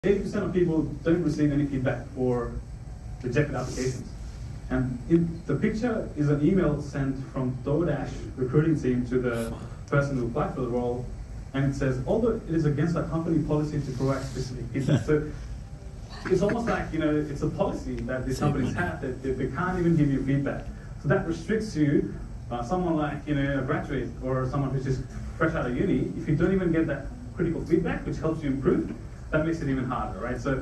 80% of people don't receive any feedback for rejected applications. And the picture is an email sent from DoorDash recruiting team to the person who applied for the role, and it says, although it is against our company policy to provide specific feedback. So it's almost like, it's a policy that these companies have that they can't even give you feedback. So that restricts you, someone like a graduate or someone who's just fresh out of uni, if you don't even get that critical feedback, which helps you improve, that makes it even harder, right? So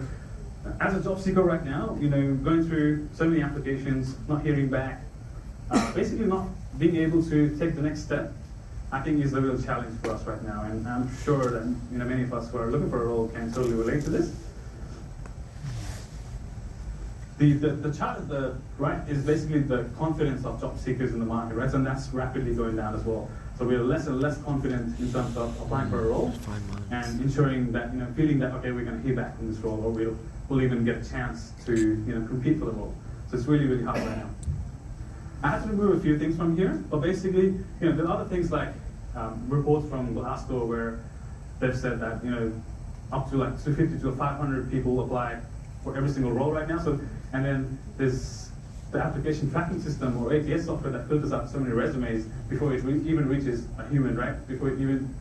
as a job seeker right now, going through so many applications, not hearing back, basically not being able to take the next step, I think is a real challenge for us right now. And I'm sure that many of us who are looking for a role can totally relate to this. The chart at the right is basically the confidence of job seekers in the market, right? And that's rapidly going down as well. So we're less and less confident in terms of applying for a role and ensuring that, feeling that, okay, we're going to hear back from this role, or we'll even get a chance to, compete for the role. So it's really, really hard right now. I had to remove a few things from here, but basically, there are other things like reports from Glassdoor where they've said that, up to like 250 to 500 people apply for every single role right now. So, and then there's the application tracking system or ATS software that filters out so many resumes before it even reaches a human, right? Before a human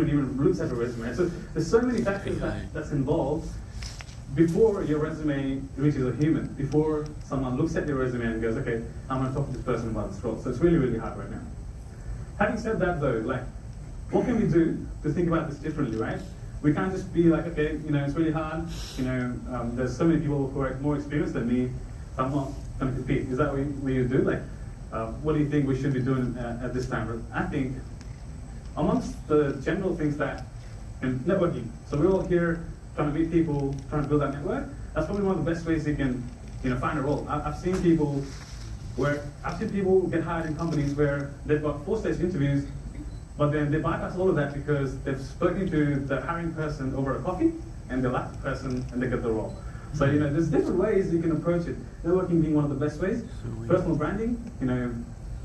even looks at a resume. So there's so many factors that's involved before your resume reaches a human, before someone looks at your resume and goes, okay, I'm going to talk to this person about this role. So it's really, really hard right now. Having said that though, what can we do to think about this differently, right? We can't just be like, okay, it's really hard, there's so many people who are more experienced than me, so I'm not going to compete. Is that what you do? What do you think we should be doing at this time? I think amongst the general things that, networking. So we're all here trying to meet people, trying to build that network. That's probably one of the best ways you can, find a role. I've seen people get hired in companies where they've got 4-stage interviews, but then they bypass all of that because they've spoken to the hiring person over a coffee, and they like the person, and they get the role. So there's different ways you can approach it. Networking being one of the best ways. Personal branding,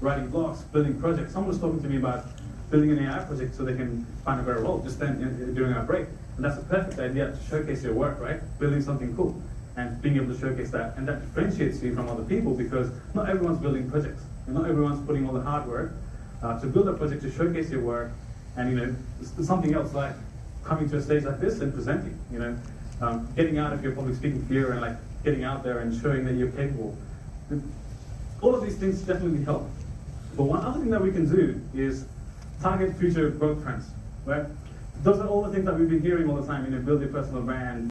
writing blogs, building projects. Someone was talking to me about building an AI project so they can find a better role just then during our break. And that's a perfect idea to showcase your work, right? Building something cool and being able to showcase that. And that differentiates you from other people because not everyone's building projects. And not everyone's putting all the hard work to build a project to showcase your work. And something else like coming to a stage like this and presenting, getting out of your public speaking fear and getting out there and showing that you're capable. All of these things definitely help. But one other thing that we can do is target future growth trends, right? Those are all the things that we've been hearing all the time, build your personal brand,